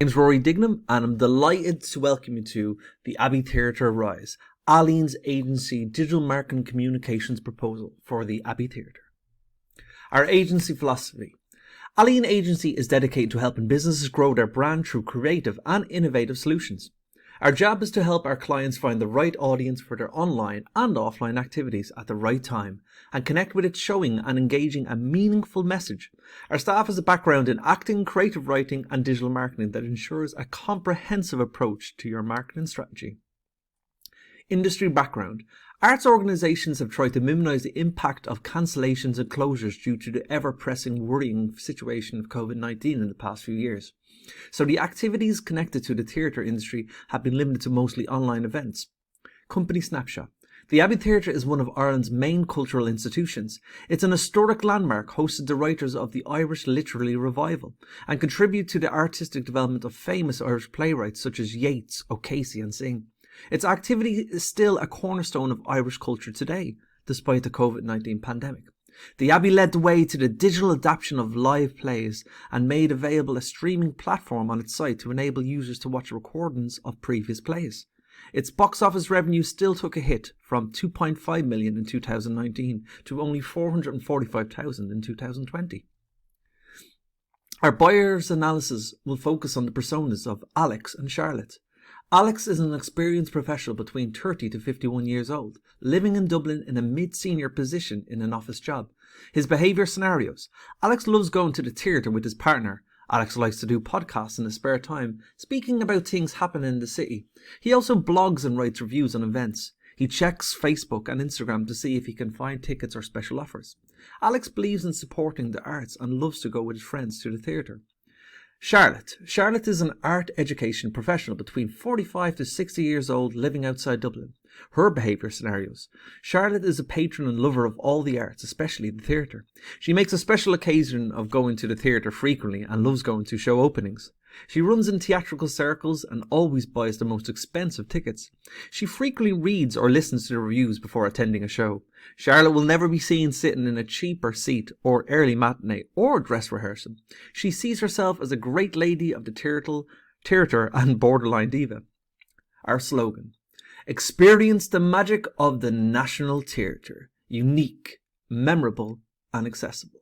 name's Rory Dignam, and I'm delighted to welcome you to the Abbey Theatre Rise, Alleen's agency digital marketing communications proposal for the Abbey Theatre. Our agency philosophy. Alleen Agency is dedicated to helping businesses grow their brand through creative and innovative solutions. Our job is to help our clients find the right audience for their online and offline activities at the right time and connect with it, showing and engaging a meaningful message. Our staff has a background in acting, creative writing and digital marketing that ensures a comprehensive approach to your marketing strategy. Industry background. Arts organisations have tried to minimise the impact of cancellations and closures due to the ever-pressing worrying situation of COVID-19 in the past few years. So the activities connected to the theatre industry have been limited to mostly online events. Company snapshot. The Abbey Theatre is one of Ireland's main cultural institutions. It's an historic landmark, hosted the writers of the Irish Literary Revival, and contribute to the artistic development of famous Irish playwrights such as Yeats, O'Casey and Synge. Its activity is still a cornerstone of Irish culture today, despite the COVID-19 pandemic. The Abbey led the way to the digital adaptation of live plays and made available a streaming platform on its site to enable users to watch recordings of previous plays. Its box office revenue still took a hit from 2.5 million in 2019 to only 445,000 in 2020. Our buyer's analysis will focus on the personas of Alex and Charlotte. Alex is an experienced professional between 30 to 51 years old, living in Dublin in a mid-senior position in an office job. His behaviour scenarios. Alex loves going to the theatre with his partner. Alex likes to do podcasts in his spare time, speaking about things happening in the city. He also blogs and writes reviews on events. He checks Facebook and Instagram to see if he can find tickets or special offers. Alex believes in supporting the arts and loves to go with his friends to the theatre. Charlotte. Charlotte is an art education professional between 45 to 60 years old, living outside Dublin. Her behaviour scenarios. Charlotte is a patron and lover of all the arts, especially the theatre. She makes a special occasion of going to the theatre frequently and loves going to show openings. She runs in theatrical circles and always buys the most expensive tickets. She frequently reads or listens to the reviews before attending a show. Charlotte will never be seen sitting in a cheaper seat or early matinee or dress rehearsal. She sees herself as a great lady of the theatre and borderline diva. Our slogan. Experience the magic of the National Theatre. Unique, memorable and accessible.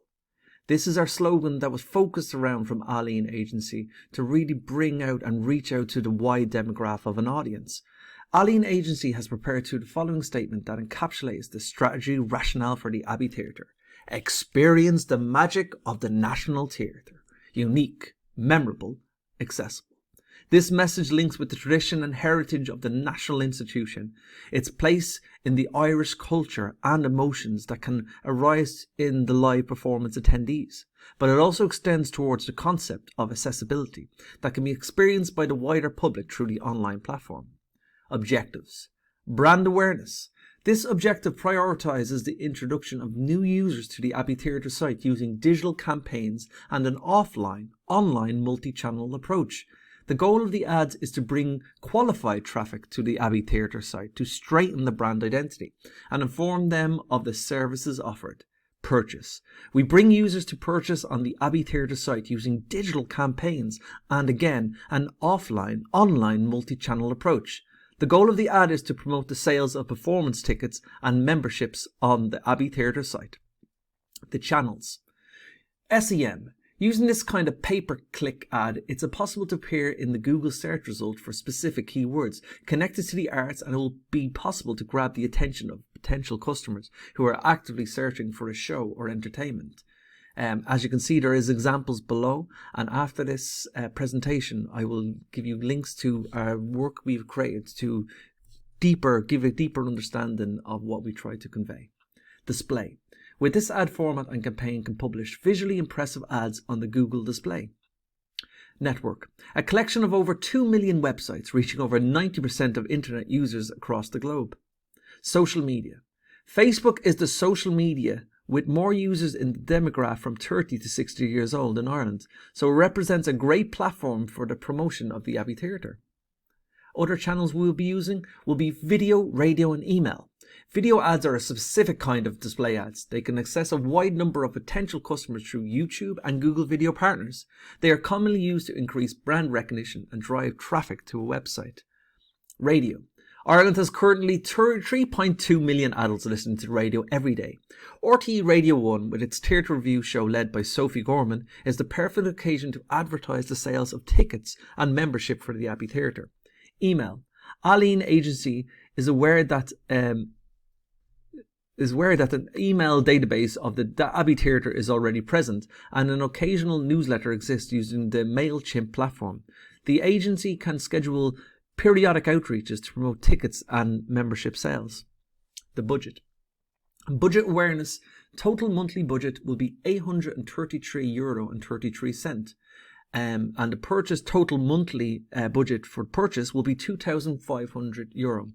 This is our slogan that was focused around from Alleen Agency to really bring out and reach out to the wide demographic of an audience. Alleen Agency has prepared to the following statement that encapsulates the strategy rationale for the Abbey Theatre. Experience the magic of the National Theatre. Unique, memorable, accessible. This message links with the tradition and heritage of the national institution, its place in the Irish culture and emotions that can arise in the live performance attendees. But it also extends towards the concept of accessibility that can be experienced by the wider public through the online platform. Objectives. Brand awareness. This objective prioritises the introduction of new users to the Abbey Theatre site using digital campaigns and an online multi-channel approach. The goal of the ads is to bring qualified traffic to the Abbey Theatre site to strengthen the brand identity and inform them of the services offered. Purchase. We bring users to purchase on the Abbey Theatre site using digital campaigns and again an online multi-channel approach. The goal of the ad is to promote the sales of performance tickets and memberships on the Abbey Theatre site. The channels. SEM. Using this kind of pay-per-click ad, it's possible to appear in the Google search result for specific keywords connected to the arts, and it will be possible to grab the attention of potential customers who are actively searching for a show or entertainment. As you can see, there is examples below, and after this presentation I will give you links to our work we've created to give a deeper understanding of what we try to convey. Display. With this ad format and campaign can publish visually impressive ads on the Google display. Network. A collection of over 2 million websites reaching over 90% of internet users across the globe. Social media. Facebook is the social media with more users in the demographic from 30 to 60 years old in Ireland, so it represents a great platform for the promotion of the Abbey Theatre. Other channels we will be using will be video, radio and email. Video ads are a specific kind of display ads. They can access a wide number of potential customers through YouTube and Google Video Partners. They are commonly used to increase brand recognition and drive traffic to a website. Radio. Ireland has currently 3.2 million adults listening to radio every day. RTE Radio 1, with its theatre review show led by Sophie Gorman, is the perfect occasion to advertise the sales of tickets and membership for the Abbey Theatre. Email. Aline Agency is aware that an email database of the Abbey Theatre is already present, and an occasional newsletter exists using the MailChimp platform. The agency can schedule periodic outreaches to promote tickets and membership sales. The budget. Budget awareness. Total monthly budget will be €833.33. And the purchase total monthly budget for purchase will be €2,500.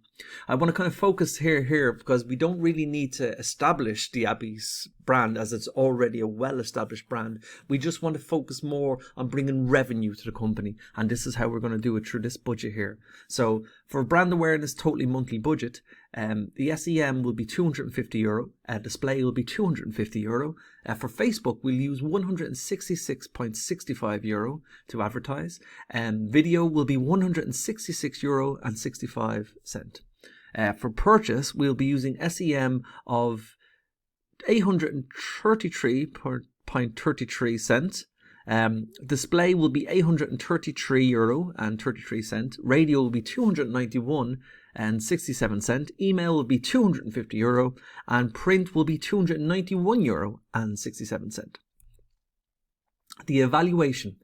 I want to kind of focus here because we don't really need to establish the Abbey's brand, as it's already a well-established brand. We just want to focus more on bringing revenue to the company, and this is how we're going to do it through this budget here. So for brand awareness, totally monthly budget, the SEM will be €250, display will be €250. For Facebook, we'll use €166.65 to advertise, and video will be €166.65. For purchase, we'll be using SEM of €833.33. Display will be €833.33. Radio will be €291.67. Email will be €250, and print will be €291.67. The evaluation.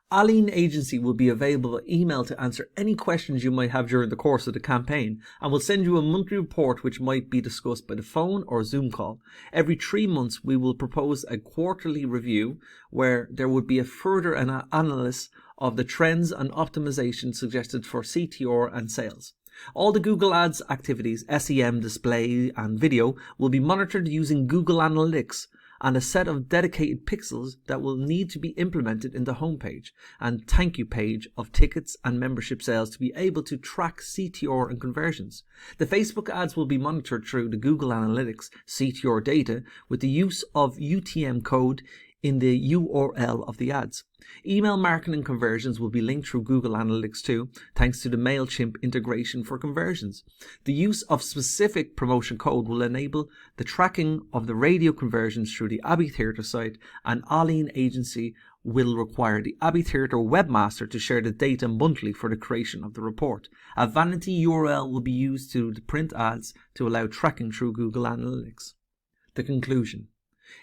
Aline Agency will be available by email to answer any questions you might have during the course of the campaign, and will send you a monthly report which might be discussed by the phone or Zoom call. Every 3 months we will propose a quarterly review where there would be a further analysis of the trends and optimization suggested for CTR and sales. All the Google Ads activities, SEM, display and video, will be monitored using Google Analytics and a set of dedicated pixels that will need to be implemented in the homepage and thank you page of tickets and membership sales to be able to track CTR and conversions. The Facebook ads will be monitored through the Google Analytics CTR data with the use of UTM code in the URL of the ads. Email marketing conversions will be linked through Google Analytics too, thanks to the MailChimp integration for conversions. The use of specific promotion code will enable the tracking of the radio conversions through the Abbey Theatre site, and Aline Agency will require the Abbey Theatre webmaster to share the data monthly for the creation of the report. A vanity URL will be used to the print ads to allow tracking through Google Analytics. The conclusion.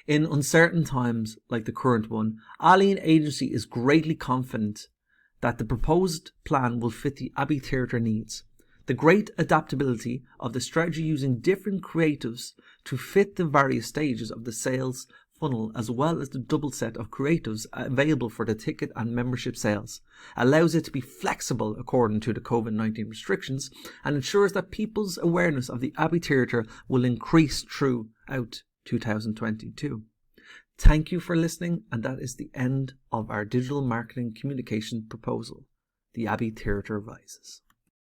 In uncertain times like the current one, Aline Agency is greatly confident that the proposed plan will fit the Abbey Theatre needs. The great adaptability of the strategy using different creatives to fit the various stages of the sales funnel, as well as the double set of creatives available for the ticket and membership sales, allows it to be flexible according to the COVID-19 restrictions and ensures that people's awareness of the Abbey Theatre will increase throughout 2022. Thank you for listening, and that is the end of our digital marketing communication proposal, the Abbey Theatre Rises.